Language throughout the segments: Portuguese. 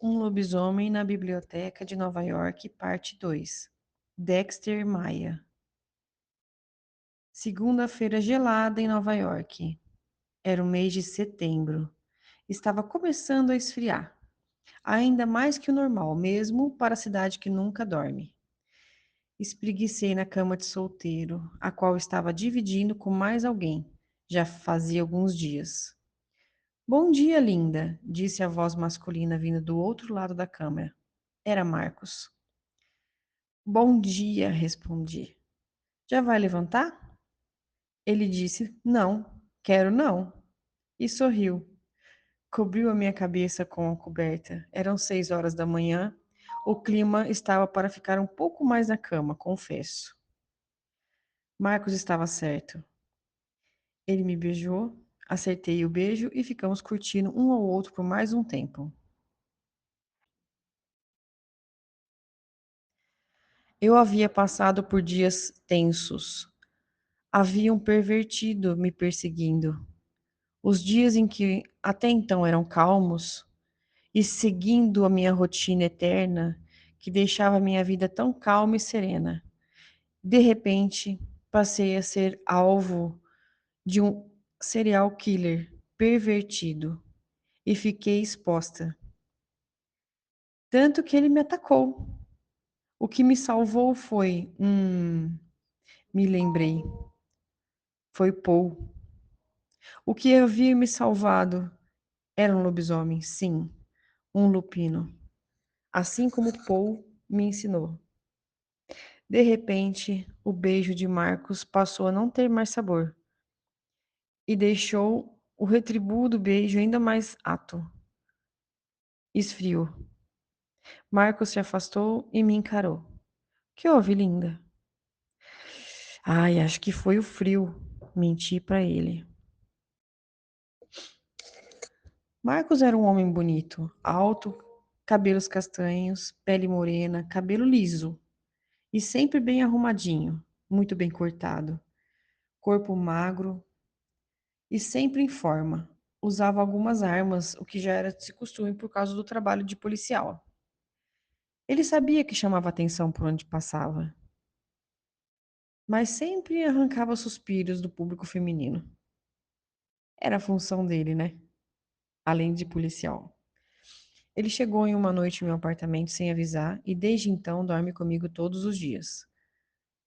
Um lobisomem na biblioteca de Nova York, parte 2. Dexter Maia. Segunda-feira gelada em Nova York. Era o mês de setembro. Estava começando a esfriar, ainda mais que o normal, mesmo para a cidade que nunca dorme. Espreguicei na cama de solteiro, a qual estava dividindo com mais alguém. Já fazia alguns dias. Bom dia, linda, disse a voz masculina vindo do outro lado da câmara. Era Marcos. Bom dia, respondi. Já vai levantar? Ele disse: Não, quero não. E sorriu. Cobriu a minha cabeça com a coberta. Eram 6 horas da manhã. O clima estava para ficar um pouco mais na cama, confesso. Marcos estava certo. Ele me beijou, acertei o beijo e ficamos curtindo um ao outro por mais um tempo. Eu havia passado por dias tensos. Havia um pervertido me perseguindo. Os dias em que até então eram calmos e seguindo a minha rotina eterna, que deixava a minha vida tão calma e serena. De repente, passei a ser alvo de um serial killer pervertido e fiquei exposta. Tanto que ele me atacou. O que me salvou foi, me lembrei, foi Paul. O que havia me salvado era um lobisomem, sim, um lupino, assim como Paul me ensinou. De repente, o beijo de Marcos passou a não ter mais sabor e deixou o retribuo do beijo ainda mais ato. Esfriou. Marcos se afastou e me encarou. Que houve, linda? Ai, acho que foi o frio. Menti para ele. Marcos era um homem bonito, alto, cabelos castanhos, pele morena, cabelo liso e sempre bem arrumadinho, muito bem cortado, corpo magro e sempre em forma. Usava algumas armas, o que já era de costume por causa do trabalho de policial. Ele sabia que chamava atenção por onde passava, mas sempre arrancava suspiros do público feminino. Era a função dele, né? Além de policial. Ele chegou em uma noite em meu apartamento sem avisar e desde então dorme comigo todos os dias.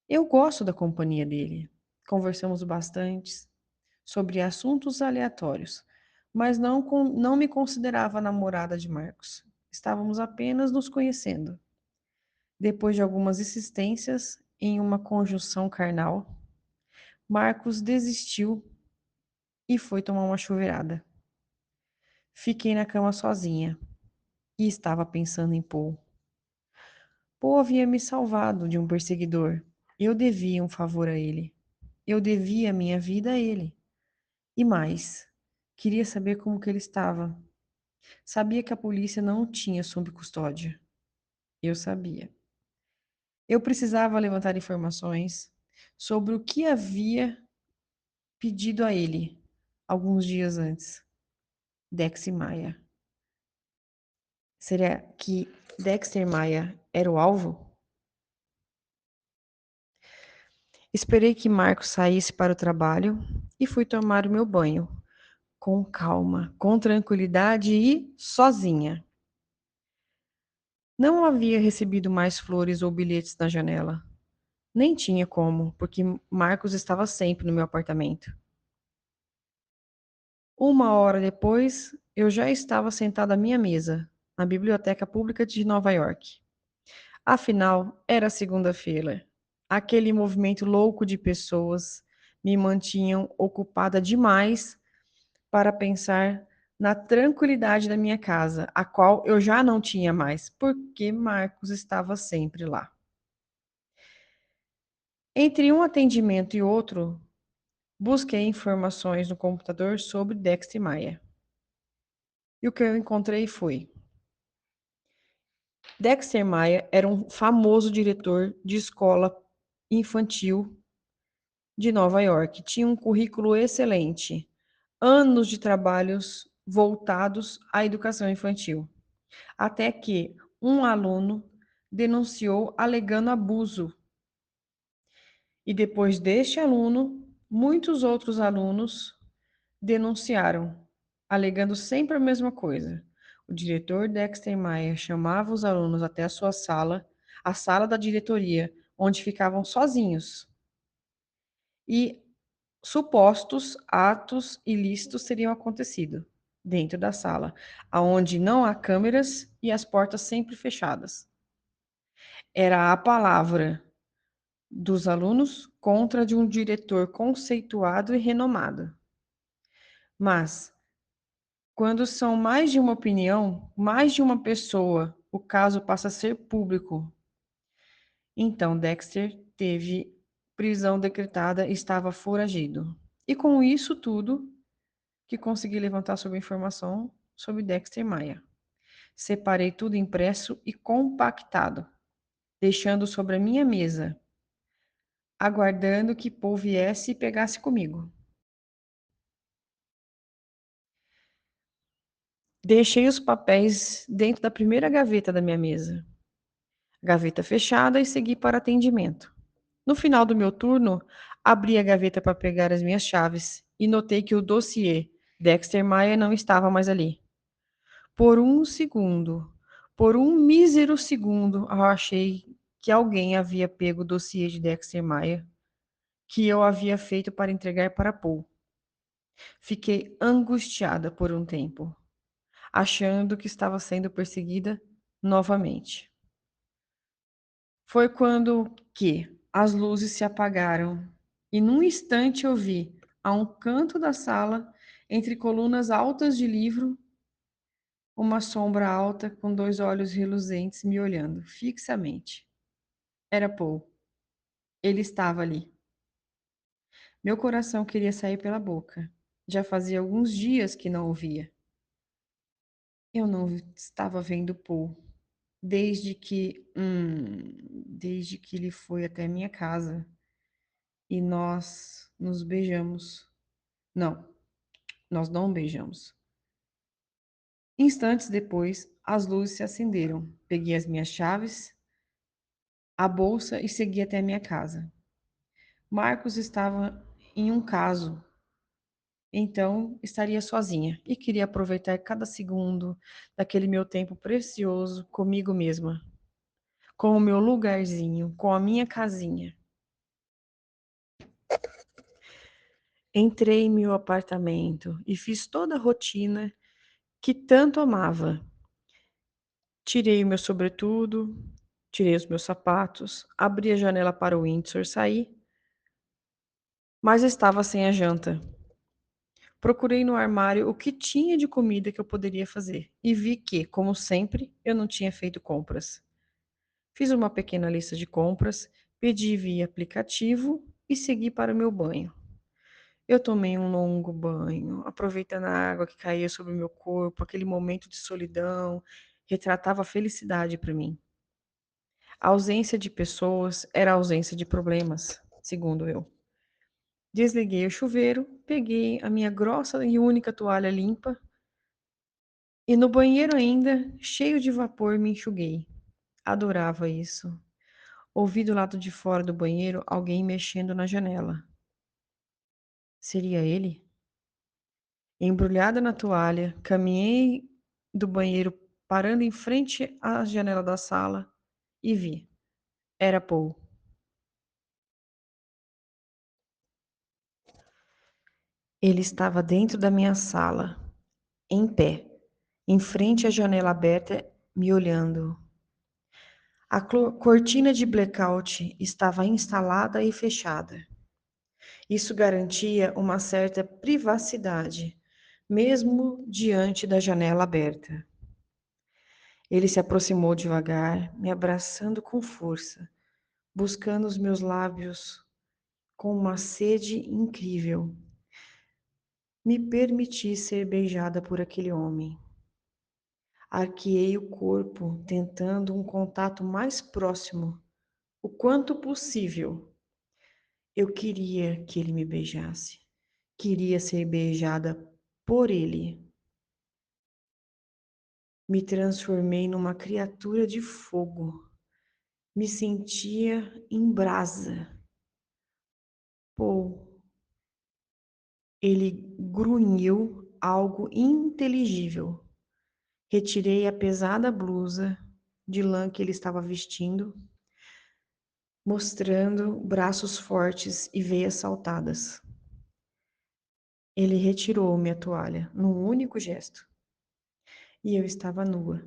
Eu gosto da companhia dele. Conversamos bastante sobre assuntos aleatórios, mas não me considerava namorada de Marcos. Estávamos apenas nos conhecendo. Depois de algumas insistências em uma conjunção carnal, Marcos desistiu e foi tomar uma chuveirada. Fiquei na cama sozinha e estava pensando em Paul. Paul havia me salvado de um perseguidor. Eu devia um favor a ele. Eu devia minha vida a ele. E mais, queria saber como que ele estava. Sabia que a polícia não o tinha sob custódia. Eu sabia. Eu precisava levantar informações sobre o que havia pedido a ele alguns dias antes. Dexter Maia. Será que Dexter Maia era o alvo? Esperei que Marcos saísse para o trabalho e fui tomar o meu banho, com calma, com tranquilidade e sozinha. Não havia recebido mais flores ou bilhetes na janela. Nem tinha como, porque Marcos estava sempre no meu apartamento. 1 hora depois, eu já estava sentada à minha mesa, na Biblioteca Pública de Nova York. Afinal, era segunda-feira. Aquele movimento louco de pessoas me mantinham ocupada demais para pensar na tranquilidade da minha casa, a qual eu já não tinha mais, porque Marcos estava sempre lá. Entre um atendimento e outro, busquei informações no computador sobre Dexter Maia. E o que eu encontrei foi: Dexter Maia era um famoso diretor de escola infantil de Nova York. Tinha um currículo excelente, anos de trabalhos voltados à educação infantil. até que um aluno denunciou alegando abuso. E depois deste aluno, muitos outros alunos denunciaram, alegando sempre a mesma coisa. O diretor Dexter Maia chamava os alunos até a sua sala, a sala da diretoria, onde ficavam sozinhos. E supostos atos ilícitos teriam acontecido dentro da sala, aonde não há câmeras e as portas sempre fechadas. Era a palavra dos alunos contra de um diretor conceituado e renomado. Mas, quando são mais de uma opinião, mais de uma pessoa, o caso passa a ser público. Então, Dexter teve prisão decretada e estava foragido. E com isso tudo, que consegui levantar sobre informação sobre Dexter Maia. Separei tudo impresso e compactado, deixando sobre a minha mesa, aguardando que Paul viesse e pegasse comigo. Deixei os papéis dentro da primeira gaveta da minha mesa, gaveta fechada, e segui para atendimento. No final do meu turno, abri a gaveta para pegar as minhas chaves e notei que o dossiê Dexter Maia não estava mais ali. Por um segundo, por um mísero segundo, eu achei que alguém havia pego o dossiê de Dexter Maia, que eu havia feito para entregar para Paul. Fiquei angustiada por um tempo, achando que estava sendo perseguida novamente. Foi quando que as luzes se apagaram e num instante eu vi, a um canto da sala, entre colunas altas de livro, uma sombra alta com dois olhos reluzentes me olhando fixamente. Era Paul. Ele estava ali. Meu coração queria sair pela boca. Já fazia alguns dias que não o via. Eu não estava vendo Paul desde que ele foi até minha casa e nós nos beijamos. Não, nós não beijamos. Instantes depois, as luzes se acenderam. Peguei as minhas chaves, a bolsa e segui até a minha casa. Marcos estava em um caso, então estaria sozinha e queria aproveitar cada segundo daquele meu tempo precioso comigo mesma, com o meu lugarzinho, com a minha casinha. Entrei em meu apartamento e fiz toda a rotina que tanto amava. Tirei o meu sobretudo, tirei os meus sapatos, abri a janela para o Windsor sair, mas estava sem a janta. Procurei no armário o que tinha de comida que eu poderia fazer e vi que, como sempre, eu não tinha feito compras. Fiz uma pequena lista de compras, pedi via aplicativo e segui para o meu banho. Eu tomei um longo banho, aproveitando a água que caía sobre o meu corpo, aquele momento de solidão, retratava a felicidade para mim. A ausência de pessoas era a ausência de problemas, segundo eu. Desliguei o chuveiro, peguei a minha grossa e única toalha limpa e no banheiro ainda, cheio de vapor, me enxuguei. Adorava isso. Ouvi do lado de fora do banheiro alguém mexendo na janela. Seria ele? Embrulhada na toalha, caminhei do banheiro, parando em frente à janela da sala e vi. Era Paul. Ele estava dentro da minha sala, em pé, em frente à janela aberta, me olhando. A cortina de blackout estava instalada e fechada. Isso garantia uma certa privacidade, mesmo diante da janela aberta. Ele se aproximou devagar, me abraçando com força, buscando os meus lábios com uma sede incrível. Me permiti ser beijada por aquele homem. Arqueei o corpo, tentando um contato mais próximo, o quanto possível. Eu queria que ele me beijasse. Queria ser beijada por ele. Me transformei numa criatura de fogo. Me sentia em brasa. Pô, ele grunhiu algo inteligível. Retirei a pesada blusa de lã que ele estava vestindo, mostrando braços fortes e veias saltadas. Ele retirou minha toalha num único gesto. E eu estava nua,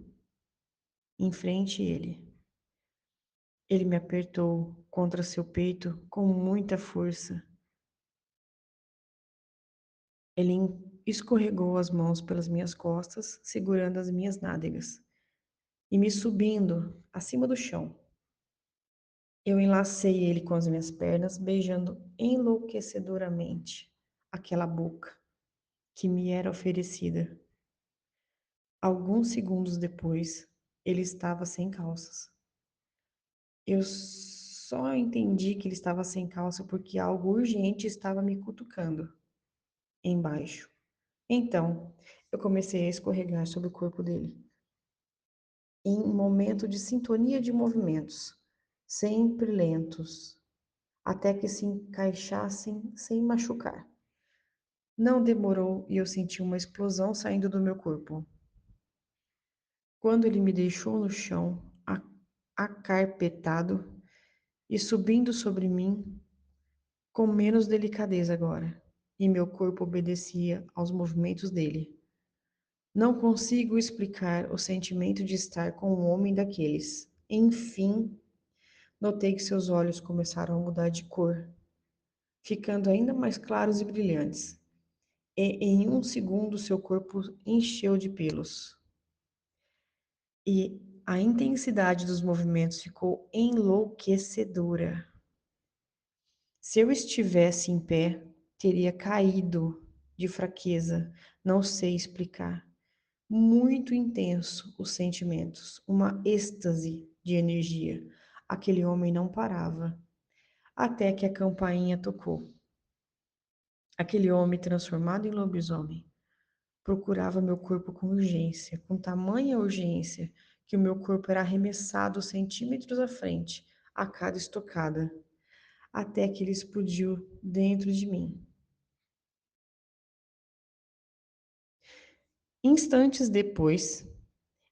em frente a ele. Ele me apertou contra seu peito com muita força. Ele escorregou as mãos pelas minhas costas, segurando as minhas nádegas e me subindo acima do chão. Eu enlacei ele com as minhas pernas, beijando enlouquecedoramente aquela boca que me era oferecida. Alguns segundos depois, ele estava sem calças. Eu só entendi que ele estava sem calça porque algo urgente estava me cutucando embaixo. Então, eu comecei a escorregar sobre o corpo dele, em um momento de sintonia de movimentos, sempre lentos, até que se encaixassem sem machucar. Não demorou e eu senti uma explosão saindo do meu corpo. Quando ele me deixou no chão, acarpetado e subindo sobre mim, com menos delicadeza agora, e meu corpo obedecia aos movimentos dele. Não consigo explicar o sentimento de estar com um homem daqueles. Enfim, notei que seus olhos começaram a mudar de cor, ficando ainda mais claros e brilhantes. E em um segundo seu corpo encheu de pelos. E a intensidade dos movimentos ficou enlouquecedora. Se eu estivesse em pé, teria caído de fraqueza, não sei explicar. Muito intenso os sentimentos, uma êxtase de energia. Aquele homem não parava, até que a campainha tocou. Aquele homem transformado em lobisomem procurava meu corpo com urgência, com tamanha urgência que o meu corpo era arremessado centímetros à frente a cada estocada, até que ele explodiu dentro de mim. Instantes depois,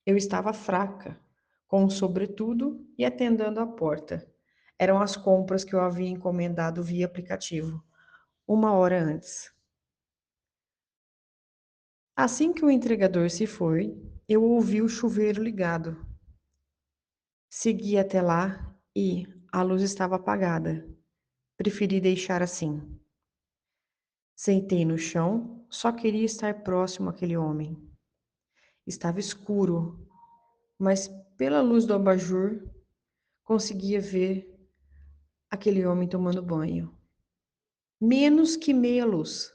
eu estava fraca, com um sobretudo e atendendo à porta. Eram as compras que eu havia encomendado via aplicativo, uma hora antes. Assim que o entregador se foi, eu ouvi o chuveiro ligado. Segui até lá e a luz estava apagada. Preferi deixar assim. Sentei no chão, só queria estar próximo àquele homem. Estava escuro, mas pela luz do abajur conseguia ver aquele homem tomando banho. Menos que meia luz.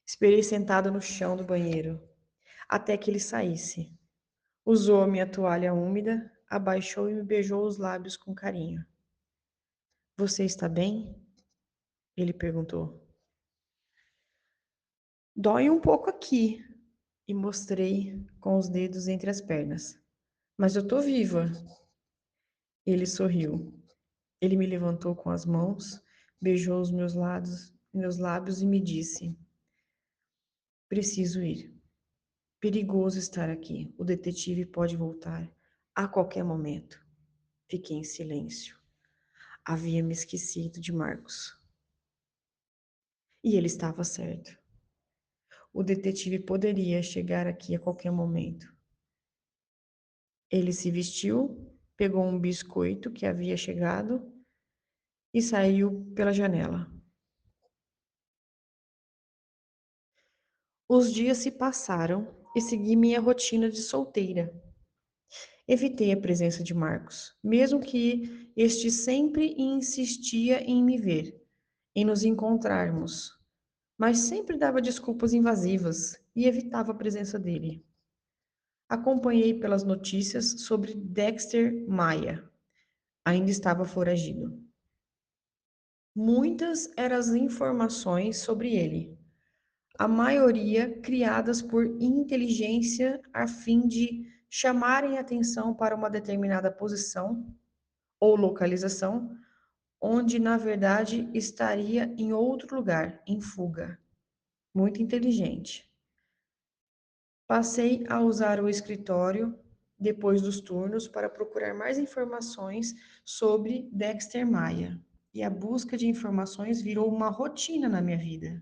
Esperei sentada no chão do banheiro, até que ele saísse. Usou a minha toalha úmida, abaixou e me beijou os lábios com carinho. Você está bem? Ele perguntou. Dói um pouco aqui, e mostrei com os dedos entre as pernas. Mas eu tô viva. Ele sorriu. Ele me levantou com as mãos, beijou os meus lábios e me disse: Preciso ir. Perigoso estar aqui. O detetive pode voltar a qualquer momento. Fiquei em silêncio. Havia me esquecido de Marcos. E ele estava certo. O detetive poderia chegar aqui a qualquer momento. Ele se vestiu, pegou um biscoito que havia chegado e saiu pela janela. Os dias se passaram e segui minha rotina de solteira. Evitei a presença de Marcos, mesmo que este sempre insistia em me ver, em nos encontrarmos, mas sempre dava desculpas invasivas e evitava a presença dele. Acompanhei pelas notícias sobre Dexter Maia. Ainda estava foragido. Muitas eram as informações sobre ele. a maioria criadas por inteligência a fim de chamarem atenção para uma determinada posição ou localização, onde na verdade estaria em outro lugar, em fuga. Muito inteligente. Passei a usar o escritório depois dos turnos para procurar mais informações sobre Dexter Maia. E a busca de informações virou uma rotina na minha vida.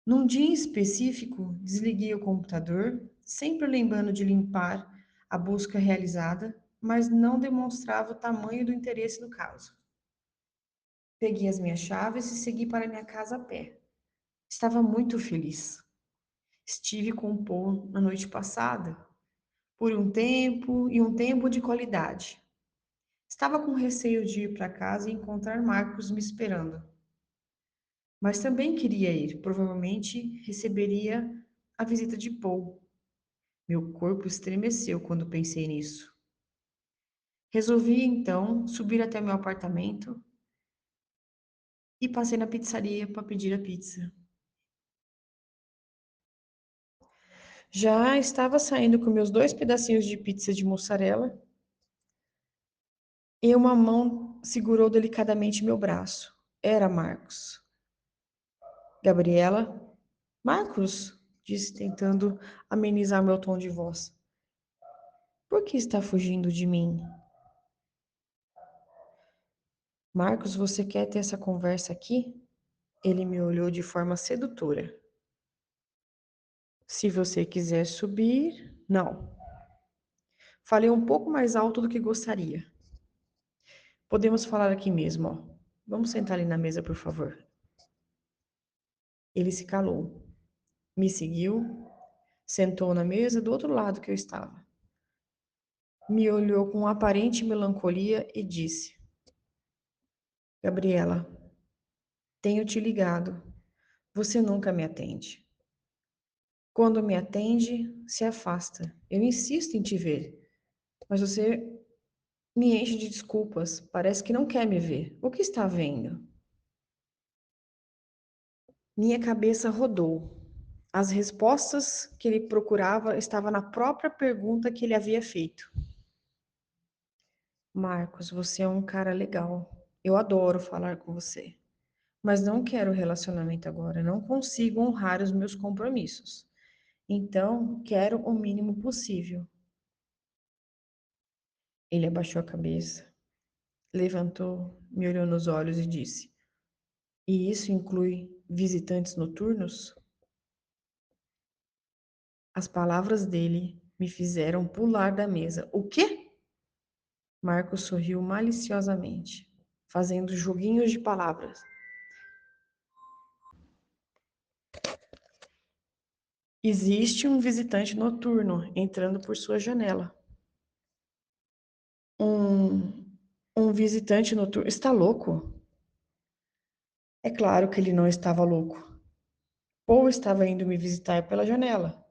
Num dia em específico, desliguei o computador, sempre lembrando de limpar a busca realizada, mas não demonstrava o tamanho do interesse no caso. Peguei as minhas chaves e segui para minha casa a pé. Estava muito feliz. Estive com o Paul na noite passada, por um tempo e um tempo de qualidade. Estava com receio de ir para casa e encontrar Marcos me esperando, mas também queria ir, provavelmente receberia a visita de Paul. Meu corpo estremeceu quando pensei nisso. Resolvi então subir até meu apartamento e passei na pizzaria para pedir a pizza. Já estava saindo com meus 2 pedacinhos de pizza de mussarela e uma mão segurou delicadamente meu braço. Era Marcos. Gabriela? Marcos? Disse tentando amenizar meu tom de voz. Por que está fugindo de mim? Marcos, você quer ter essa conversa aqui? Ele me olhou de forma sedutora. Se você quiser subir, não. Falei um pouco mais alto do que gostaria. Podemos falar aqui mesmo, ó. Vamos sentar ali na mesa, por favor. Ele se calou, me seguiu, sentou na mesa do outro lado que eu estava. Me olhou com aparente melancolia e disse: Gabriela, tenho te ligado. Você nunca me atende. Quando me atende, se afasta. Eu insisto em te ver, mas você me enche de desculpas. Parece que não quer me ver. O que está vendo? Minha cabeça rodou. As respostas que ele procurava estavam na própria pergunta que ele havia feito. Marcos, você é um cara legal. Eu adoro falar com você. Mas não quero relacionamento agora. Não consigo honrar os meus compromissos. Então, quero o mínimo possível. Ele abaixou a cabeça, levantou, me olhou nos olhos e disse: E isso inclui visitantes noturnos? As palavras dele me fizeram pular da mesa. O quê? Marcos sorriu maliciosamente, fazendo joguinhos de palavras. Existe um visitante noturno entrando por sua janela. Um, um visitante noturno. Está louco? É claro que ele não estava louco. Ou estava indo me visitar pela janela.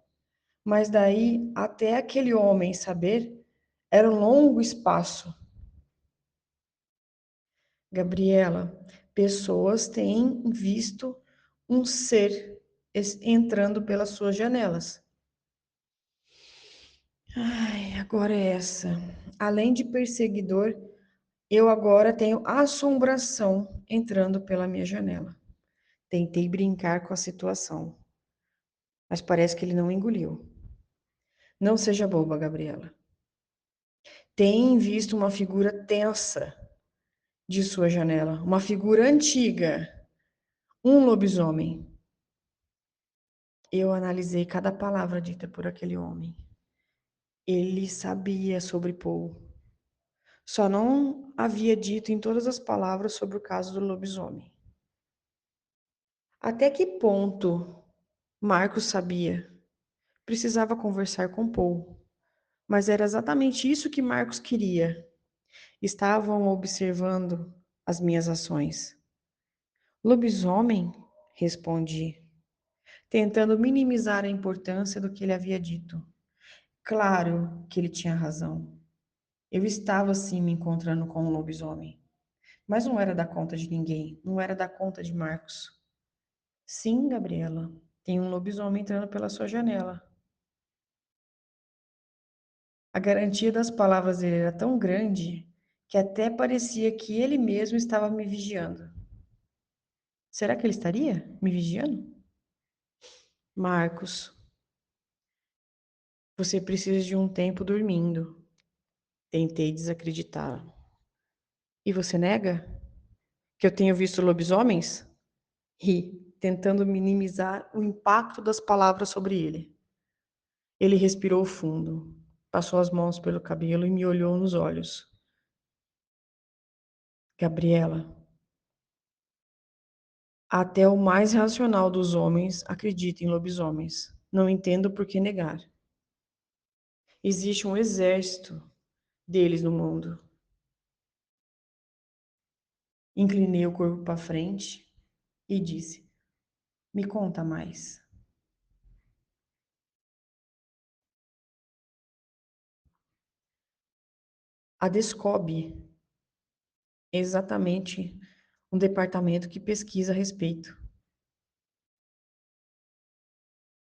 Mas daí, até aquele homem saber, era um longo espaço. Gabriela, pessoas têm visto um ser entrando pelas suas janelas. Ai, agora é essa. Além de perseguidor, eu agora tenho assombração entrando pela minha janela. Tentei brincar com a situação, mas parece que ele não engoliu. Não seja boba, Gabriela. Tem visto uma figura tensa de sua janela, uma figura antiga, um lobisomem. Eu analisei cada palavra dita por aquele homem. Ele sabia sobre Paul. Só não havia dito em todas as palavras sobre o caso do lobisomem. Até que ponto Marcos sabia? Precisava conversar com Paul. Mas era exatamente isso que Marcos queria. Estavam observando as minhas ações. Lobisomem? Respondi, tentando minimizar a importância do que ele havia dito. Claro que ele tinha razão. Eu estava sim me encontrando com um lobisomem, mas não era da conta de ninguém, não era da conta de Marcos. Sim, Gabriela, tem um lobisomem entrando pela sua janela. A garantia das palavras dele era tão grande que até parecia que ele mesmo estava me vigiando. Será que ele estaria me vigiando? Marcos, você precisa de um tempo dormindo. Tentei desacreditar. E você nega que eu tenho visto lobisomens? Ri, tentando minimizar o impacto das palavras sobre ele. Ele respirou fundo, passou as mãos pelo cabelo e me olhou nos olhos. Gabriela, até o mais racional dos homens acredita em lobisomens. Não entendo por que negar. Existe um exército deles no mundo. Inclinei o corpo para frente e disse: Me conta mais. A Descobre é exatamente um departamento que pesquisa a respeito.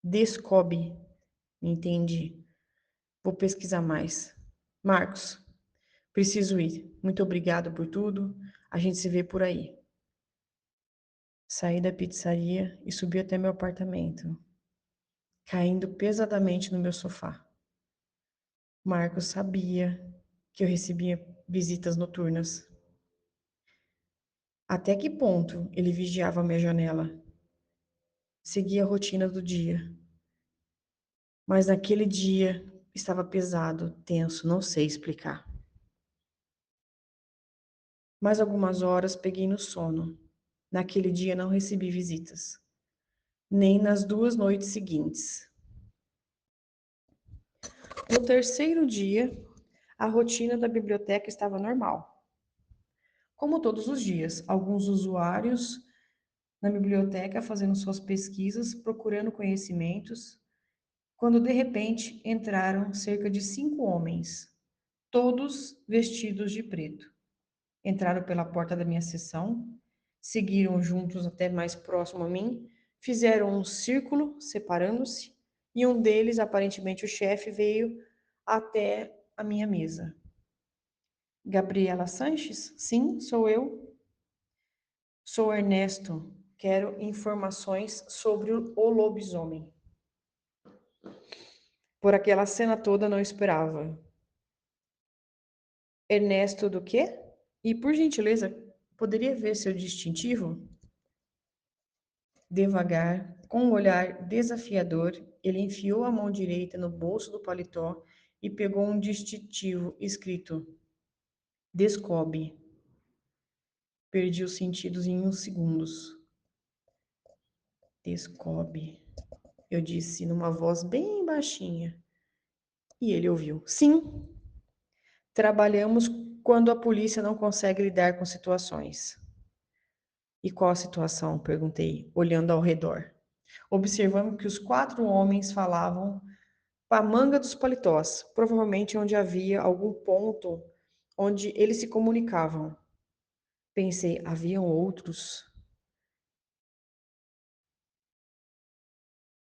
Descobre, entendi. Vou pesquisar mais. Marcos, preciso ir. Muito obrigado por tudo. A gente se vê por aí. Saí da pizzaria e subi até meu apartamento, caindo pesadamente no meu sofá. Marcos sabia que eu recebia visitas noturnas. Até que ponto ele vigiava a minha janela? Seguia a rotina do dia. Mas naquele dia estava pesado, tenso, não sei explicar. Mais algumas horas peguei no sono. Naquele dia não recebi visitas, nem nas 2 noites seguintes. No terceiro dia, a rotina da biblioteca estava normal. Como todos os dias, alguns usuários na biblioteca fazendo suas pesquisas, procurando conhecimentos, quando de repente entraram cerca de 5 homens, todos vestidos de preto. Entraram pela porta da minha seção, seguiram juntos até mais próximo a mim, fizeram um círculo separando-se, e um deles, aparentemente o chefe, veio até a minha mesa. Gabriela Sanches? Sim, sou eu. Sou Ernesto. Quero informações sobre o lobisomem. Por aquela cena toda não esperava. Ernesto do quê? E por gentileza, poderia ver seu distintivo? Devagar, com um olhar desafiador, ele enfiou a mão direita no bolso do paletó e pegou um distintivo escrito Descobre. Perdi os sentidos em uns segundos. Descobre, eu disse numa voz bem baixinha. E ele ouviu. Sim, trabalhamos quando a polícia não consegue lidar com situações. E qual a situação? Perguntei, olhando ao redor. Observando que os 4 homens falavam para a manga dos paletós, provavelmente onde havia algum ponto onde eles se comunicavam. Pensei, haviam outros?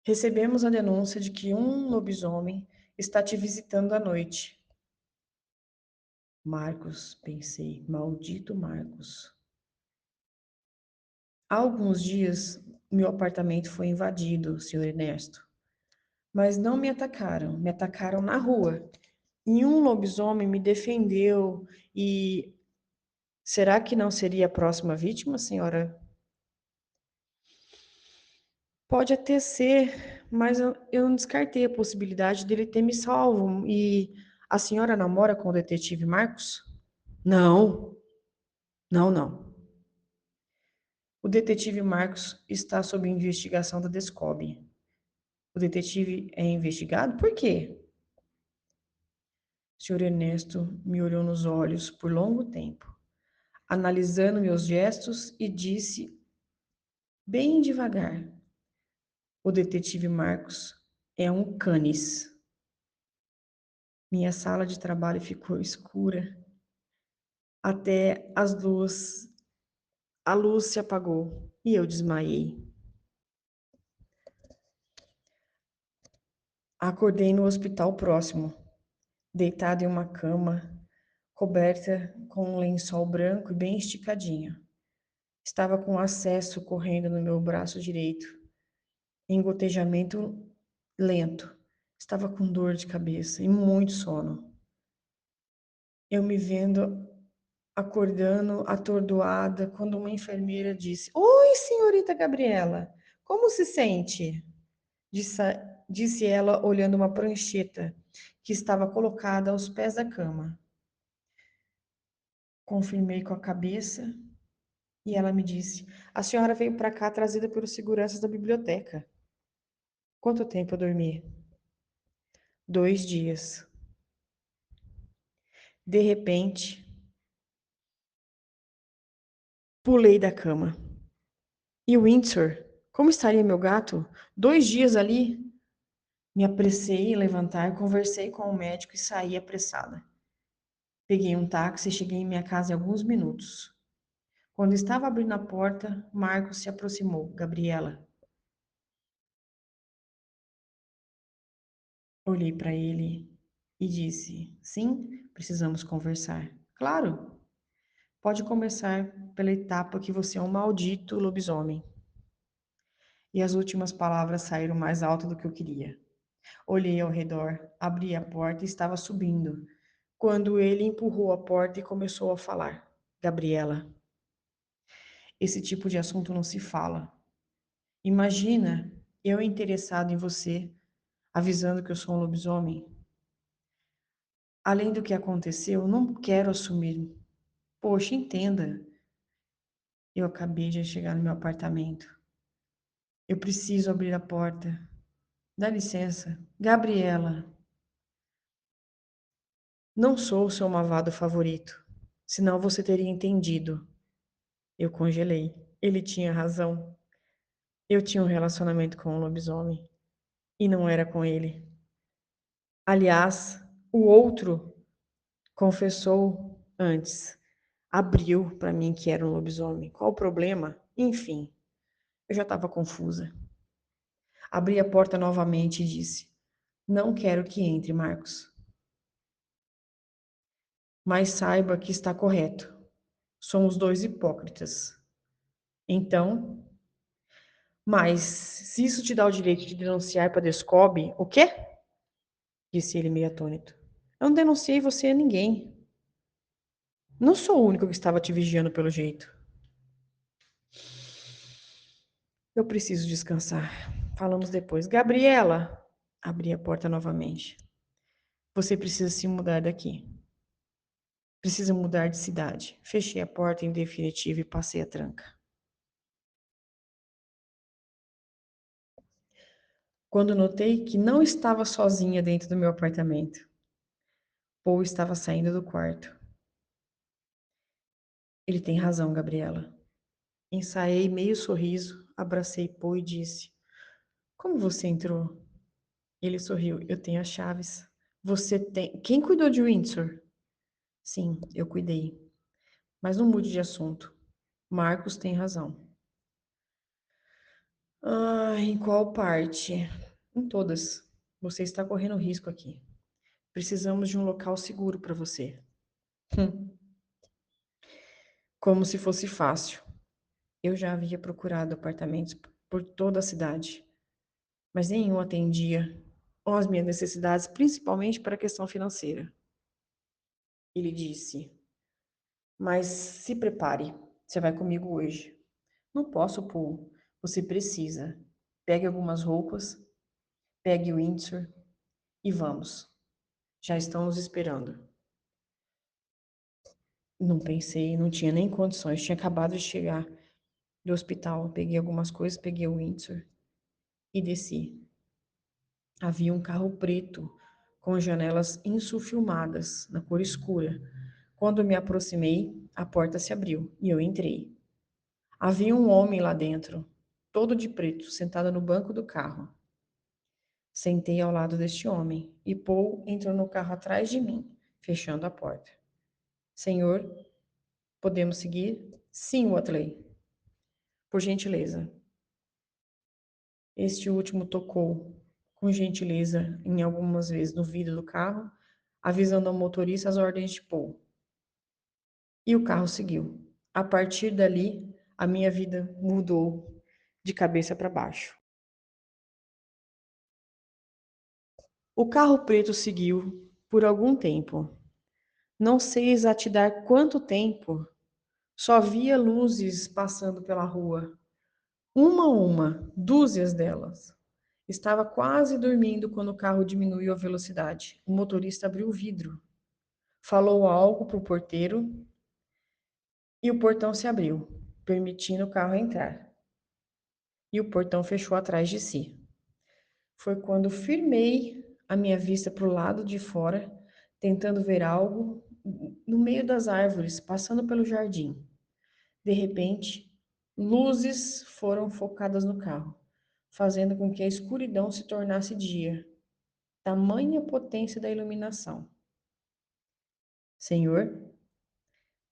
Recebemos a denúncia de que um lobisomem está te visitando à noite. Marcos, pensei, maldito Marcos. Há alguns dias, meu apartamento foi invadido, senhor Ernesto. Mas não me atacaram na rua. E um lobisomem me defendeu e será que não seria a próxima vítima, senhora? Pode até ser, mas eu não descartei a possibilidade dele ter me salvo. E a senhora namora com o detetive Marcos? Não, não. O detetive Marcos está sob investigação da Descobre. O detetive é investigado? Por quê? O senhor Ernesto me olhou nos olhos por longo tempo, analisando meus gestos e disse bem devagar: O detetive Marcos é um canis. Minha sala de trabalho ficou escura até as luzes. A luz se apagou e eu desmaiei. Acordei no hospital próximo, deitado em uma cama, coberta com um lençol branco e bem esticadinho. Estava com acesso correndo no meu braço direito, em gotejamento lento. Estava com dor de cabeça e muito sono. Eu me vendo acordando, atordoada, quando uma enfermeira disse: Oi, senhorita Gabriela, como se sente? Disse, disse ela, olhando uma prancheta que estava colocada aos pés da cama. Confirmei com a cabeça e ela me disse: A senhora veio para cá trazida pelos seguranças da biblioteca. Quanto tempo eu dormi? 2 dias. De repente, pulei da cama. E o Windsor? Como estaria meu gato? 2 dias ali? Me apressei em levantar, conversei com o médico e saí apressada. Peguei um táxi e cheguei em minha casa em alguns minutos. Quando estava abrindo a porta, Marcos se aproximou. Gabriela. Olhei para ele e disse: Sim, precisamos conversar. Claro, pode começar pela etapa que você é um maldito lobisomem. E as últimas palavras saíram mais alto do que eu queria. Olhei ao redor, abri a porta e estava subindo, quando ele empurrou a porta e começou a falar. Gabriela, esse tipo de assunto não se fala. Imagina eu interessado em você, avisando que eu sou um lobisomem. Além do que aconteceu, não quero assumir. Poxa, entenda. Eu acabei de chegar no meu apartamento. Eu preciso abrir a porta. Dá licença. Gabriela, não sou o seu malvado favorito. Senão você teria entendido. Eu congelei. Ele tinha razão. Eu tinha um relacionamento com um lobisomem. E não era com ele. Aliás, o outro confessou antes. Abriu para mim que era um lobisomem. Qual o problema? Enfim, eu já estava confusa. Abri a porta novamente e disse: Não quero que entre, Marcos. Mas saiba que está correto. Somos dois hipócritas. Então, mas se isso te dá o direito de denunciar para Descobre, o quê? Disse ele meio atônito. Eu não denunciei você a ninguém. Não sou o único que estava te vigiando pelo jeito. Eu preciso descansar. Falamos depois. Gabriela! Abri a porta novamente. Você precisa se mudar daqui. Precisa mudar de cidade. Fechei a porta em definitivo e passei a tranca. Quando notei que não estava sozinha dentro do meu apartamento, Paul estava saindo do quarto. Ele tem razão, Gabriela. Ensaiei meio sorriso, abracei Paul e disse: Como você entrou? Ele sorriu. Eu tenho as chaves. Você tem. Quem cuidou de Windsor? Sim, eu cuidei. Mas não mude de assunto. Marcos tem razão. Ah, em qual parte? Em todas. Você está correndo risco aqui. Precisamos de um local seguro para você. Como se fosse fácil. Eu já havia procurado apartamentos por toda a cidade, mas nenhum atendia às minhas necessidades, principalmente para a questão financeira. Ele disse: Mas se prepare, você vai comigo hoje. Não posso, Paul. Você precisa. Pegue algumas roupas, pegue o Windsor e vamos. Já estão nos esperando. Não pensei, não tinha nem condições. Tinha acabado de chegar do hospital. Peguei algumas coisas, peguei o Windsor e desci. Havia um carro preto com janelas insulfimadas, na cor escura. Quando me aproximei, a porta se abriu e eu entrei. Havia um homem lá dentro, todo de preto, sentado no banco do carro. Sentei ao lado deste homem e Paul entrou no carro atrás de mim, fechando a porta. Senhor, podemos seguir? Sim, Watley. Por gentileza. Este último tocou com gentileza em algumas vezes no vidro do carro, avisando ao motorista as ordens de Paul. E o carro seguiu. A partir dali, a minha vida mudou de cabeça para baixo. O carro preto seguiu por algum tempo. Não sei exatidar quanto tempo. Só via luzes passando pela rua. Uma a uma, dúzias delas. Estava quase dormindo quando o carro diminuiu a velocidade. O motorista abriu o vidro. Falou algo para o porteiro e o portão se abriu, permitindo o carro entrar. E o portão fechou atrás de si. Foi quando firmei a minha vista para o lado de fora, tentando ver algo no meio das árvores, passando pelo jardim. De repente, luzes foram focadas no carro, fazendo com que a escuridão se tornasse dia. Tamanha potência da iluminação. Senhor,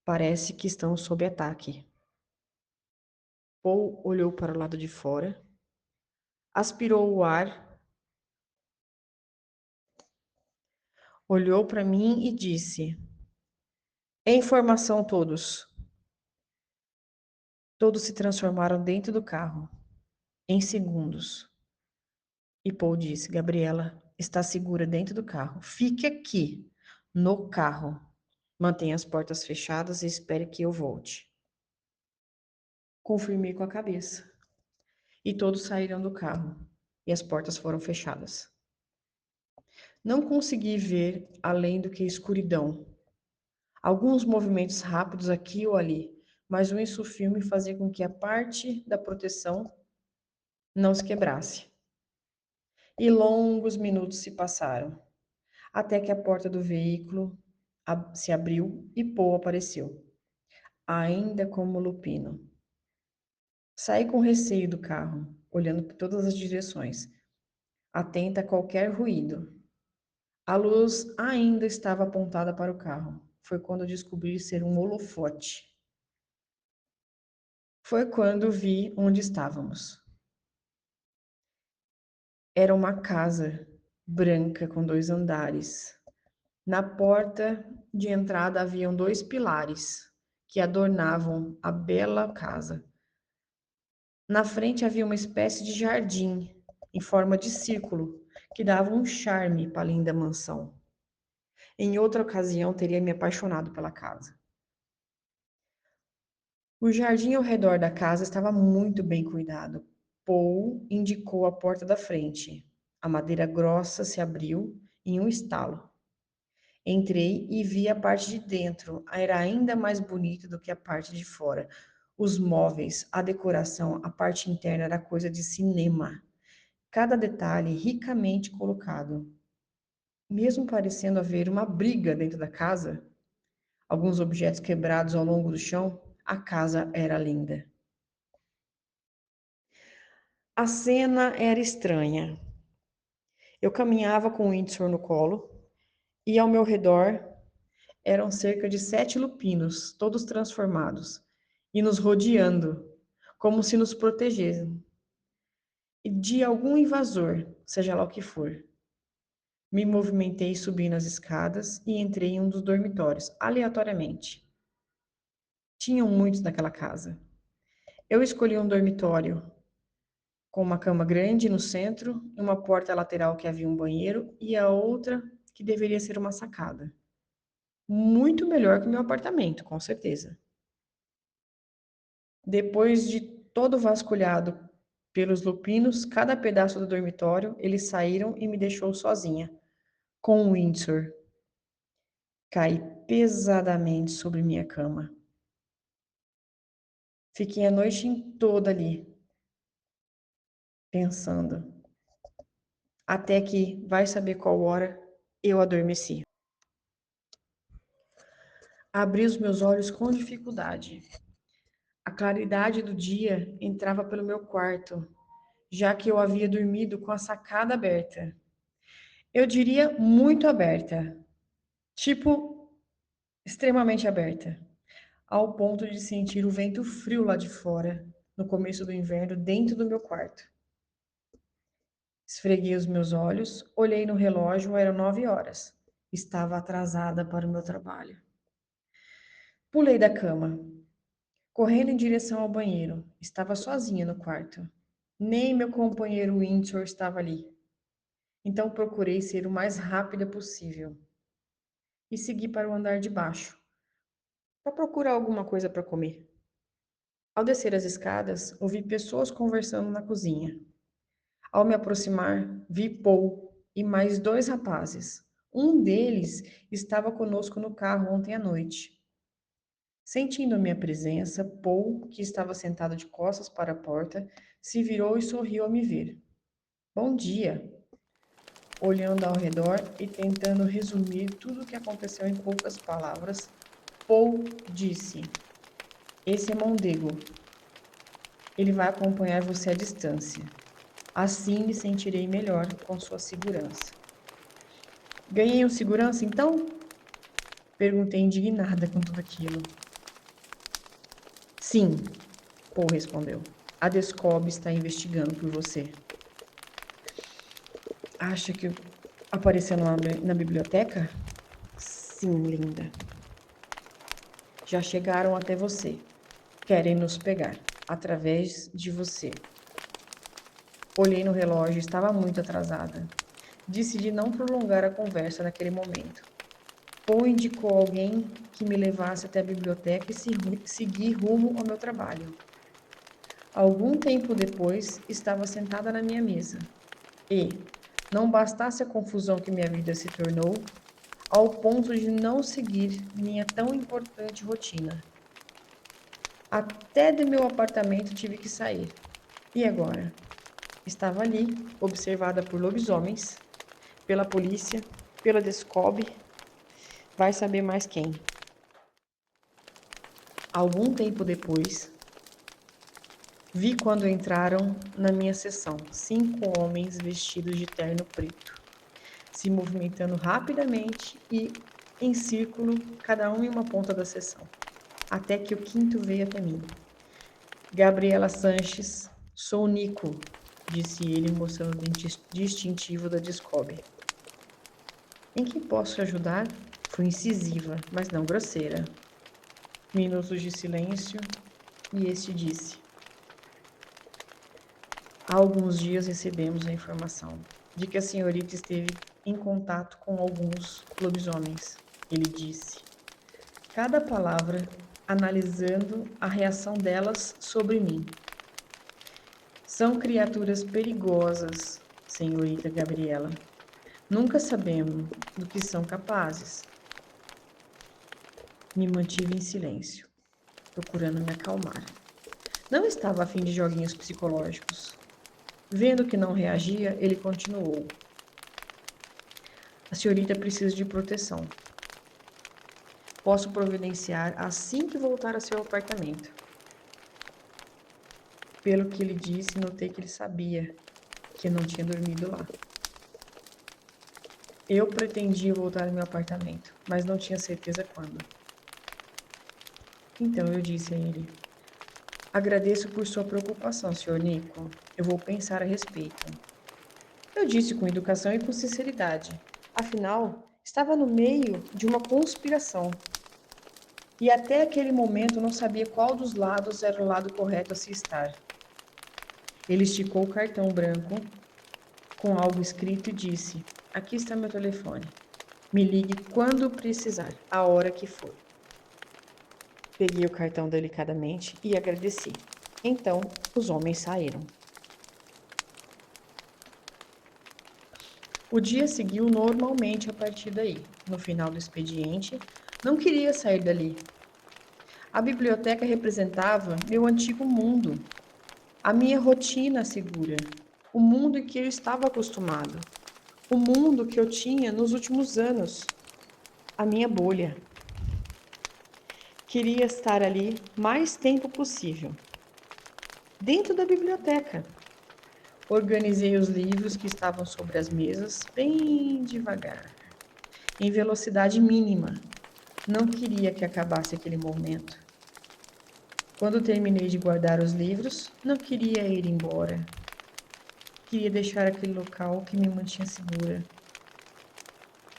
parece que estão sob ataque. Paul olhou para o lado de fora, aspirou o ar, olhou para mim e disse: Em formação todos. Todos se transformaram dentro do carro, em segundos. E Paul disse: Gabriela, está segura dentro do carro. Fique aqui, no carro. Mantenha as portas fechadas e espere que eu volte. Confirmei com a cabeça. E todos saíram do carro. E as portas foram fechadas. Não consegui ver além do que escuridão. Alguns movimentos rápidos aqui ou ali, mas o insufilme fazia com que a parte da proteção não se quebrasse. E longos minutos se passaram, até que a porta do veículo se abriu e Paul apareceu, ainda como lupino. Saí com receio do carro, olhando por todas as direções, atenta a qualquer ruído. A luz ainda estava apontada para o carro. Foi quando descobri ser um holofote. Foi quando vi onde estávamos. Era uma casa branca com 2 andares. Na porta de entrada haviam 2 pilares que adornavam a bela casa. Na frente havia uma espécie de jardim em forma de círculo que dava um charme para a linda mansão. Em outra ocasião teria me apaixonado pela casa. O jardim ao redor da casa estava muito bem cuidado. Paul indicou a porta da frente. A madeira grossa se abriu em um estalo. Entrei e vi a parte de dentro. Era ainda mais bonita do que a parte de fora. Os móveis, a decoração, a parte interna era coisa de cinema. Cada detalhe ricamente colocado. Mesmo parecendo haver uma briga dentro da casa, alguns objetos quebrados ao longo do chão, a casa era linda. A cena era estranha. Eu caminhava com o Windsor no colo e ao meu redor eram cerca de 7 lupinos, todos transformados, e nos rodeando, como se nos protegessem de algum invasor, seja lá o que for. Me movimentei subindo as escadas e entrei em um dos dormitórios, aleatoriamente. Tinham muitos naquela casa. Eu escolhi um dormitório com uma cama grande no centro, uma porta lateral que havia um banheiro e a outra que deveria ser uma sacada. Muito melhor que meu apartamento, com certeza. Depois de todo vasculhado pelos lupinos, cada pedaço do dormitório, eles saíram e me deixou sozinha, com o Windsor. Caí pesadamente sobre minha cama. Fiquei a noite toda ali, pensando, até que, vai saber qual hora, eu adormeci. Abri os meus olhos com dificuldade. A claridade do dia entrava pelo meu quarto, já que eu havia dormido com a sacada aberta. Eu diria muito aberta, tipo extremamente aberta, ao ponto de sentir o vento frio lá de fora, no começo do inverno, dentro do meu quarto. Esfreguei os meus olhos, olhei no relógio, eram 9 horas. Estava atrasada para o meu trabalho. Pulei da cama, correndo em direção ao banheiro. Estava sozinha no quarto. Nem meu companheiro Windsor estava ali. Então procurei ser o mais rápida possível e segui para o andar de baixo, para procurar alguma coisa para comer. Ao descer as escadas, ouvi pessoas conversando na cozinha. Ao me aproximar, vi Paul e mais dois rapazes. Um deles estava conosco no carro ontem à noite. Sentindo a minha presença, Paul, que estava sentado de costas para a porta, se virou e sorriu ao me ver. Bom dia! Olhando ao redor e tentando resumir tudo o que aconteceu em poucas palavras, Paul disse: Esse é Mondego. Ele vai acompanhar você à distância. Assim me sentirei melhor com sua segurança. Ganhei um segurança, então? Perguntei indignada com tudo aquilo. Sim, Paul respondeu. A Descob está investigando por você. Acha que apareceu na biblioteca? Sim, linda. Já chegaram até você. Querem nos pegar, através de você. Olhei no relógio, estava muito atrasada. Decidi não prolongar a conversa naquele momento. Paul indicou alguém que me levasse até a biblioteca e seguir rumo ao meu trabalho. Algum tempo depois, estava sentada na minha mesa. E, não bastasse a confusão que minha vida se tornou, ao ponto de não seguir minha tão importante rotina. Até do meu apartamento tive que sair. E agora? Estava ali, observada por lobisomens, pela polícia, pela Descob, vai saber mais quem. Algum tempo depois, vi quando entraram na minha sessão 5 homens vestidos de terno preto, se movimentando rapidamente e em círculo, cada um em uma ponta da sessão, até que o quinto veio até mim. Gabriela Sanches, sou Nico, disse ele, mostrando o distintivo da Descob. Em que posso ajudar? Fui incisiva, mas não grosseira. Minutos de silêncio, e este disse: Há alguns dias recebemos a informação de que a senhorita esteve em contato com alguns lobisomens. Ele disse, cada palavra analisando a reação delas sobre mim. São criaturas perigosas, senhorita Gabriela. Nunca sabemos do que são capazes. Me mantive em silêncio, procurando me acalmar. Não estava a fim de joguinhos psicológicos. Vendo que não reagia, ele continuou. A senhorita precisa de proteção. Posso providenciar assim que voltar a seu apartamento. Pelo que ele disse, notei que ele sabia que eu não tinha dormido lá. Eu pretendia voltar ao meu apartamento, mas não tinha certeza quando. Então eu disse a ele: Agradeço por sua preocupação, Sr. Nico. Eu vou pensar a respeito. Eu disse com educação e com sinceridade. Afinal, estava no meio de uma conspiração. E até aquele momento não sabia qual dos lados era o lado correto a se estar. Ele esticou o cartão branco com algo escrito e disse: Aqui está meu telefone. Me ligue quando precisar, a hora que for. Peguei o cartão delicadamente e agradeci. Então, os homens saíram. O dia seguiu normalmente a partir daí. No final do expediente, não queria sair dali. A biblioteca representava meu antigo mundo, a minha rotina segura, o mundo em que eu estava acostumado, o mundo que eu tinha nos últimos anos, a minha bolha. Queria estar ali mais tempo possível. Dentro da biblioteca. Organizei os livros que estavam sobre as mesas bem devagar, em velocidade mínima. Não queria que acabasse aquele momento. Quando terminei de guardar os livros, não queria ir embora. Queria deixar aquele local que me mantinha segura.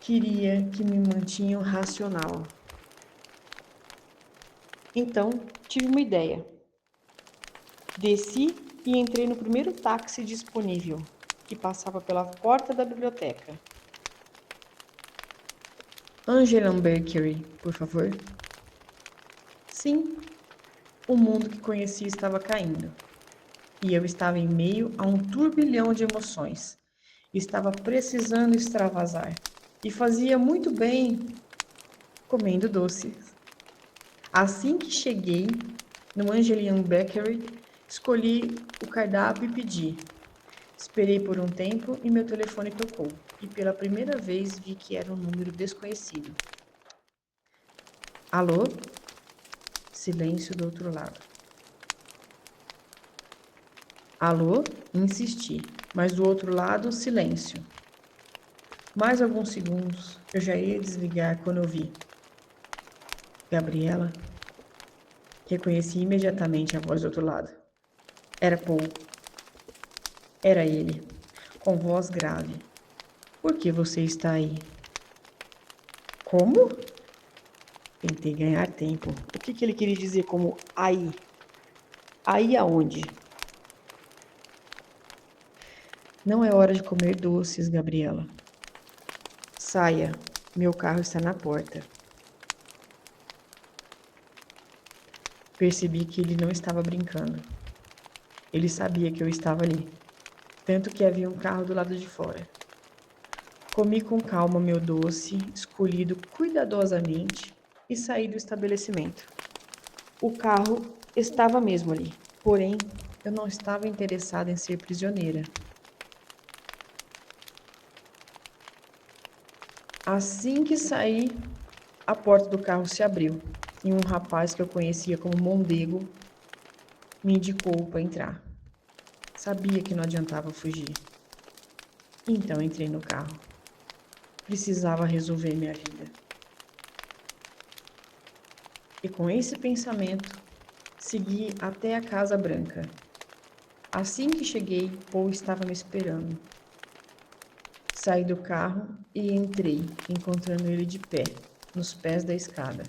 Queria que me mantinha racional. Então, tive uma ideia. Desci e entrei no primeiro táxi disponível, que passava pela porta da biblioteca. Angela Bakery, por favor. Sim, o mundo que conheci estava caindo. E eu estava em meio a um turbilhão de emoções. Estava precisando extravasar. E fazia muito bem comendo doces. Assim que cheguei no Angelian Bakery, escolhi o cardápio e pedi. Esperei por um tempo e meu telefone tocou. E pela primeira vez vi que era um número desconhecido. Alô? Silêncio do outro lado. Alô? Insisti, mas do outro lado, silêncio. Mais alguns segundos, eu já ia desligar quando eu vi. Gabriela? Reconheci imediatamente a voz do outro lado. Era Paul. Era ele, com voz grave. Por que você está aí? Como? Tentei ganhar tempo. O que ele queria dizer como aí? Aí aonde? Não é hora de comer doces, Gabriela. Saia, meu carro está na porta. Percebi que ele não estava brincando. Ele sabia que eu estava ali, tanto que havia um carro do lado de fora. Comi com calma meu doce, escolhido cuidadosamente, e saí do estabelecimento. O carro estava mesmo ali, porém, eu não estava interessada em ser prisioneira. Assim que saí, a porta do carro se abriu e um rapaz que eu conhecia como Mondego me indicou para entrar. Sabia que não adiantava fugir. Então entrei no carro. Precisava resolver minha vida. E com esse pensamento, segui até a Casa Branca. Assim que cheguei, Paul estava me esperando. Saí do carro e entrei, encontrando ele de pé, nos pés da escada.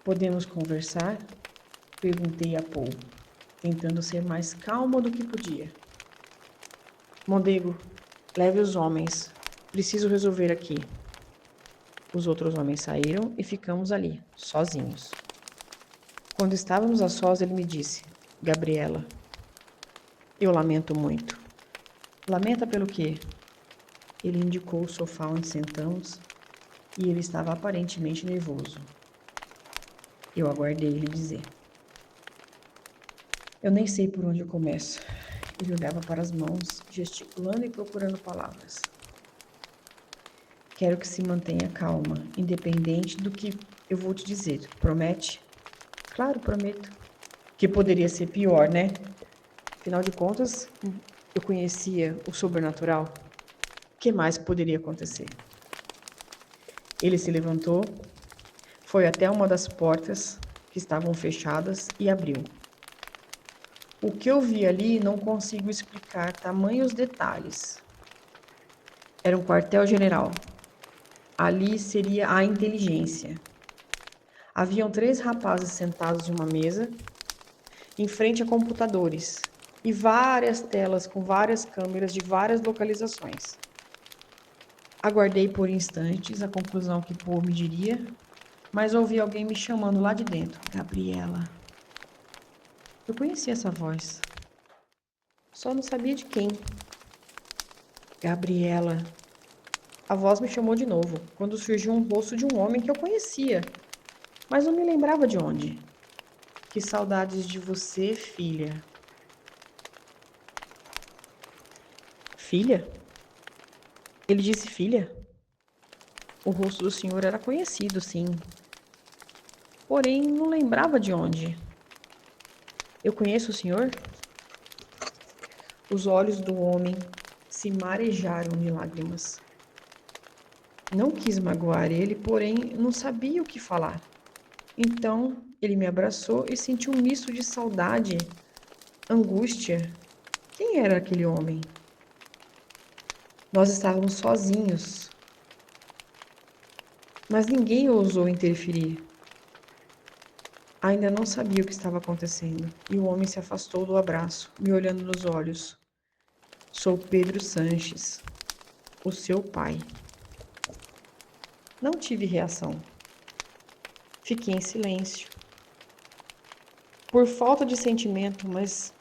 Podemos conversar? Perguntei a Paul, tentando ser mais calma do que podia. Mondego, leve os homens. Preciso resolver aqui. Os outros homens saíram e ficamos ali, sozinhos. Quando estávamos a sós, ele me disse: Gabriela, eu lamento muito. Lamenta pelo quê? Ele indicou o sofá onde sentamos e ele estava aparentemente nervoso. Eu aguardei ele dizer. Eu nem sei por onde eu começo. Ele olhava para as mãos, gesticulando e procurando palavras. Quero que se mantenha calma, independente do que eu vou te dizer. Promete? Claro, prometo. Que poderia ser pior, né? Afinal de contas, eu conhecia o sobrenatural. O que mais poderia acontecer? Ele se levantou, foi até uma das portas que estavam fechadas e abriu. O que eu vi ali não consigo explicar tamanhos detalhes. Era um quartel-general. Ali seria a inteligência. Haviam 3 rapazes sentados em uma mesa, em frente a computadores, e várias telas com várias câmeras de várias localizações. Aguardei por instantes a conclusão que Paul me diria, mas ouvi alguém me chamando lá de dentro. Gabriela. Eu conhecia essa voz. Só não sabia de quem. Gabriela. A voz me chamou de novo, quando surgiu um rosto de um homem que eu conhecia, mas não me lembrava de onde. Que saudades de você, filha. Filha? Ele disse filha? O rosto do senhor era conhecido, sim. Porém, não lembrava de onde. Eu conheço o senhor? Os olhos do homem se marejaram de lágrimas. Não quis magoar ele, porém não sabia o que falar. Então ele me abraçou e senti um misto de saudade, angústia Quem era aquele homem? Nós estávamos sozinhos, mas ninguém ousou interferir. Ainda não sabia o que estava acontecendo, e o homem se afastou do abraço, me olhando nos olhos. Sou Pedro Sanches, o seu pai. Não tive reação. Fiquei em silêncio. Por falta de sentimento, mas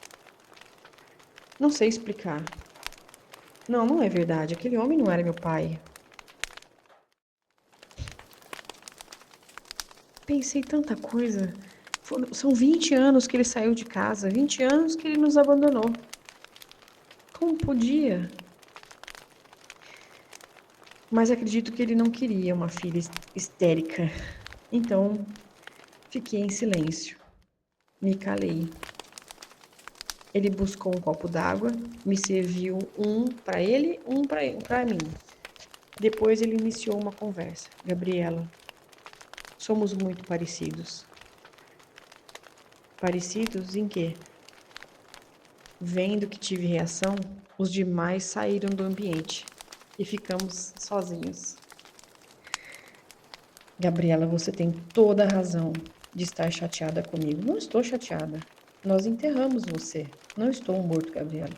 não sei explicar. Não, não é verdade. Aquele homem não era meu pai. Pensei tanta coisa. São 20 anos que ele saiu de casa, 20 anos que ele nos abandonou. Como podia? Mas acredito que ele não queria uma filha histérica. Então, fiquei em silêncio. Me calei. Ele buscou um copo d'água, me serviu um para ele, um para mim. Depois ele iniciou uma conversa. Gabriela, somos muito parecidos. Parecidos em quê? Vendo que tive reação, os demais saíram do ambiente e ficamos sozinhos. Gabriela, você tem toda a razão de estar chateada comigo. Não estou chateada. Nós enterramos você. Não estou morto, Gabriela.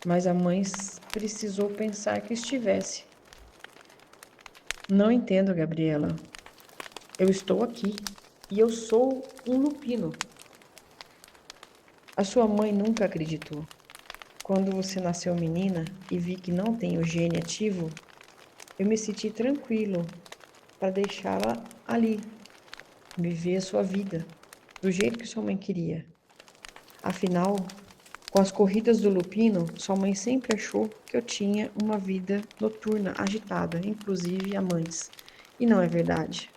Mas a mãe precisou pensar que estivesse. Não entendo, Gabriela. Eu estou aqui e eu sou um lupino. A sua mãe nunca acreditou. Quando você nasceu menina e vi que não tem o gene ativo, eu me senti tranquilo para deixá-la ali, viver a sua vida, do jeito que sua mãe queria. Afinal, com as corridas do lupino, sua mãe sempre achou que eu tinha uma vida noturna agitada, inclusive amantes. E não é verdade.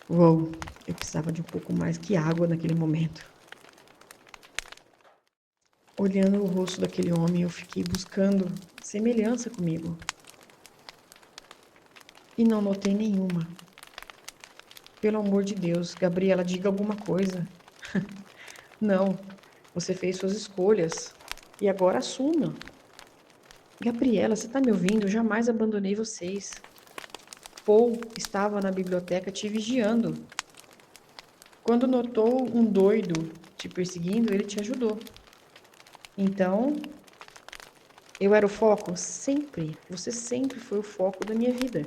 Uou, eu precisava de um pouco mais que água naquele momento. Olhando o rosto daquele homem, eu fiquei buscando semelhança comigo. E não notei nenhuma. Pelo amor de Deus, Gabriela, diga alguma coisa. Não, você fez suas escolhas. E agora assuma. Gabriela, você tá me ouvindo? Eu jamais abandonei vocês. Paul estava na biblioteca te vigiando. Quando notou um doido te perseguindo, ele te ajudou. Então, eu era o foco? Sempre. Você sempre foi o foco da minha vida.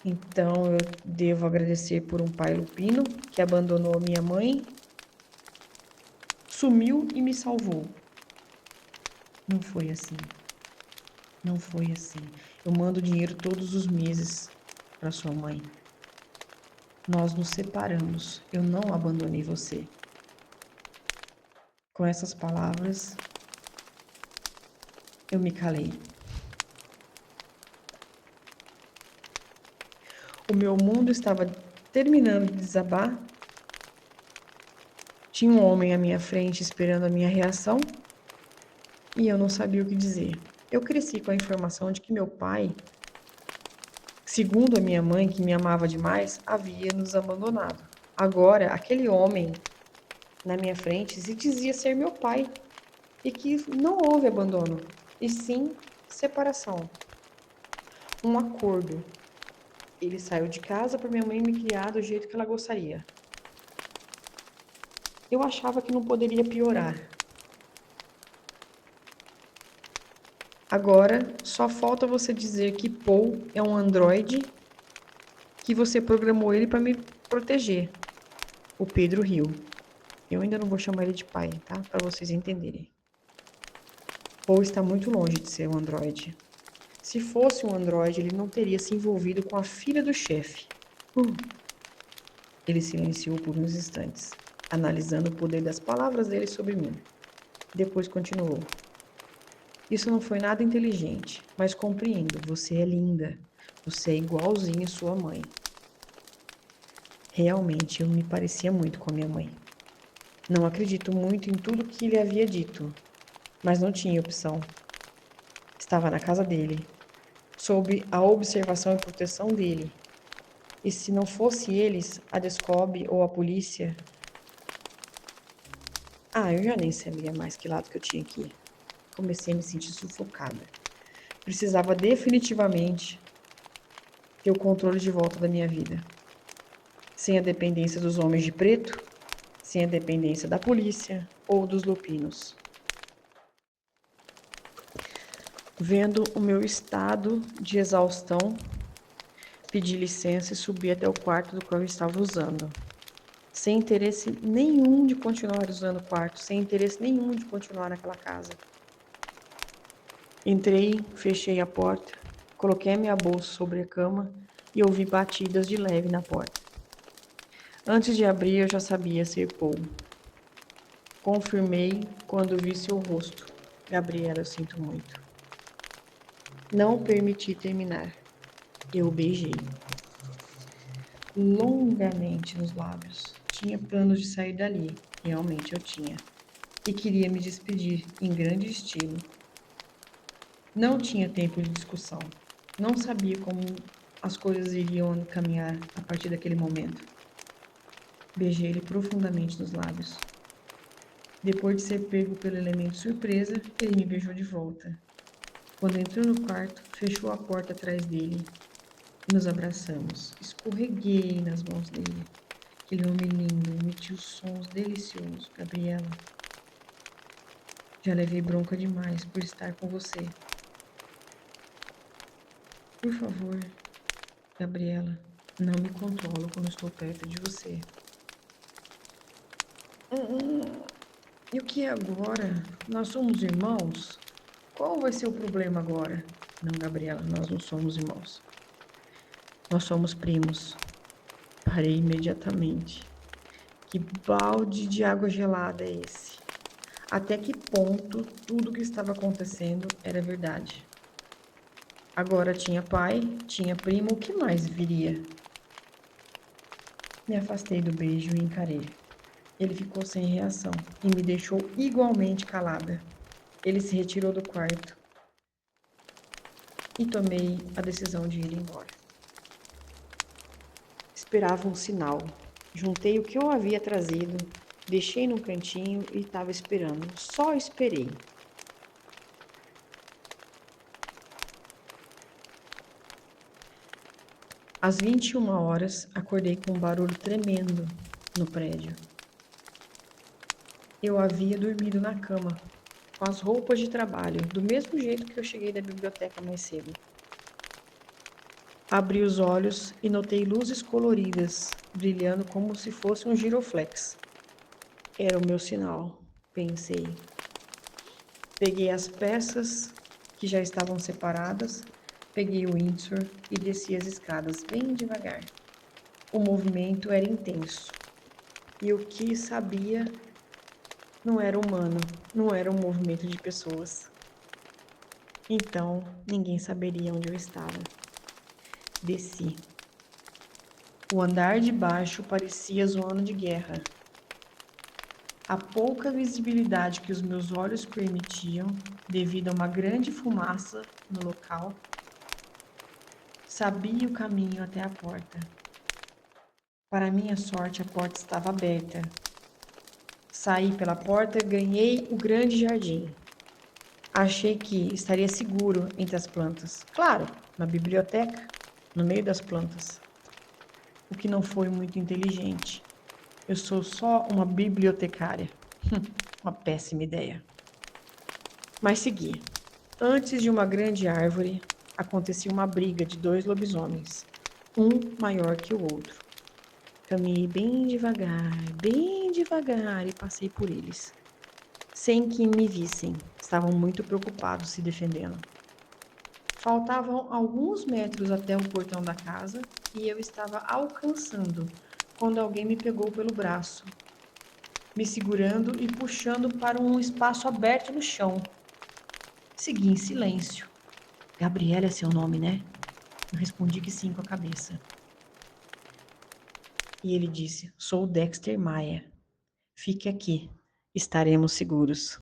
Então, eu devo agradecer por um pai lupino que abandonou minha mãe, sumiu e me salvou. Não foi assim. Não foi assim. Eu mando dinheiro todos os meses para sua mãe. Nós nos separamos. Eu não abandonei você. Com essas palavras, eu me calei. O meu mundo estava terminando de desabar. Tinha um homem à minha frente esperando a minha reação e eu não sabia o que dizer. Eu cresci com a informação de que meu pai, segundo a minha mãe, que me amava demais, havia nos abandonado. Agora, aquele homem na minha frente se dizia ser meu pai e que não houve abandono, e sim separação. Um acordo. Ele saiu de casa para minha mãe me criar do jeito que ela gostaria. Eu achava que não poderia piorar. Agora, só falta você dizer que Paul é um androide, que você programou ele para me proteger. O Pedro riu. Eu ainda não vou chamar ele de pai, tá? Para vocês entenderem. Paul está muito longe de ser um androide. Se fosse um androide, ele não teria se envolvido com a filha do chefe. Ele silenciou por uns instantes, analisando o poder das palavras dele sobre mim. Depois continuou. Isso não foi nada inteligente, mas compreendo. Você é linda. Você é igualzinha sua mãe. Realmente, eu me parecia muito com a minha mãe. Não acredito muito em tudo que ele havia dito, mas não tinha opção. Estava na casa dele, sob a observação e proteção dele. E se não fosse eles, a Descobre ou a polícia... Eu já nem sabia mais que lado que eu tinha que ir. Comecei a me sentir sufocada. Precisava definitivamente ter o controle de volta da minha vida. Sem a dependência dos homens de preto, sem a dependência da polícia ou dos lupinos. Vendo o meu estado de exaustão, pedi licença e subi até o quarto do qual eu estava usando. Sem interesse nenhum de continuar usando o quarto, sem interesse nenhum de continuar naquela casa. Entrei, fechei a porta, coloquei a minha bolsa sobre a cama e ouvi batidas de leve na porta. Antes de abrir, eu já sabia ser Paul. Confirmei quando vi seu rosto. Gabriela, eu sinto muito. Não permiti terminar. Eu o beijei. Longamente nos lábios. Tinha planos de sair dali. Realmente eu tinha. E queria me despedir em grande estilo. Não tinha tempo de discussão. Não sabia como as coisas iriam caminhar a partir daquele momento. Beijei ele profundamente nos lábios. Depois de ser pego pelo elemento surpresa, ele me beijou de volta. Quando entrou no quarto, fechou a porta atrás dele e nos abraçamos. Escorreguei nas mãos dele. Aquele homem lindo, emitiu sons deliciosos. Gabriela, já levei bronca demais por estar com você. Por favor, Gabriela, não me controlo quando estou perto de você. E o que é agora? Nós somos irmãos? Qual vai ser o problema agora? Não, Gabriela, nós não somos irmãos. Nós somos primos. Parei imediatamente. Que balde de água gelada é esse? Até que ponto tudo o que estava acontecendo era verdade? Agora tinha pai, tinha primo, o que mais viria? Me afastei do beijo e encarei. Ele ficou sem reação e me deixou igualmente calada. Ele se retirou do quarto e tomei a decisão de ir embora. Esperava um sinal. Juntei o que eu havia trazido, deixei num cantinho e estava esperando. Só esperei. Às 21 horas, acordei com um barulho tremendo no prédio. Eu havia dormido na cama, com as roupas de trabalho, do mesmo jeito que eu cheguei da biblioteca mais cedo. Abri os olhos e notei luzes coloridas, brilhando como se fosse um giroflex. Era o meu sinal, pensei. Peguei as peças que já estavam separadas, peguei o Windsor e desci as escadas bem devagar. O movimento era intenso. E o que sabia não era humano, não era um movimento de pessoas. Então, ninguém saberia onde eu estava. Desci. O andar de baixo parecia zona de guerra. A pouca visibilidade que os meus olhos permitiam, devido a uma grande fumaça no local, sabia o caminho até a porta. Para minha sorte, a porta estava aberta. Saí pela porta e ganhei o grande jardim. Achei que estaria seguro entre as plantas. Claro, na biblioteca, no meio das plantas. O que não foi muito inteligente. Eu sou só uma bibliotecária. Uma péssima ideia. Mas segui. Antes de uma grande árvore, acontecia uma briga de 2 lobisomens, um maior que o outro. Caminhei bem devagar e passei por eles, sem que me vissem. Estavam muito preocupados se defendendo. Faltavam alguns metros até o portão da casa e eu estava alcançando quando alguém me pegou pelo braço, me segurando e puxando para um espaço aberto no chão. Segui em silêncio. Gabriela é seu nome, né? Eu respondi que sim com a cabeça. E ele disse: Sou Dexter Maia. Fique aqui, estaremos seguros.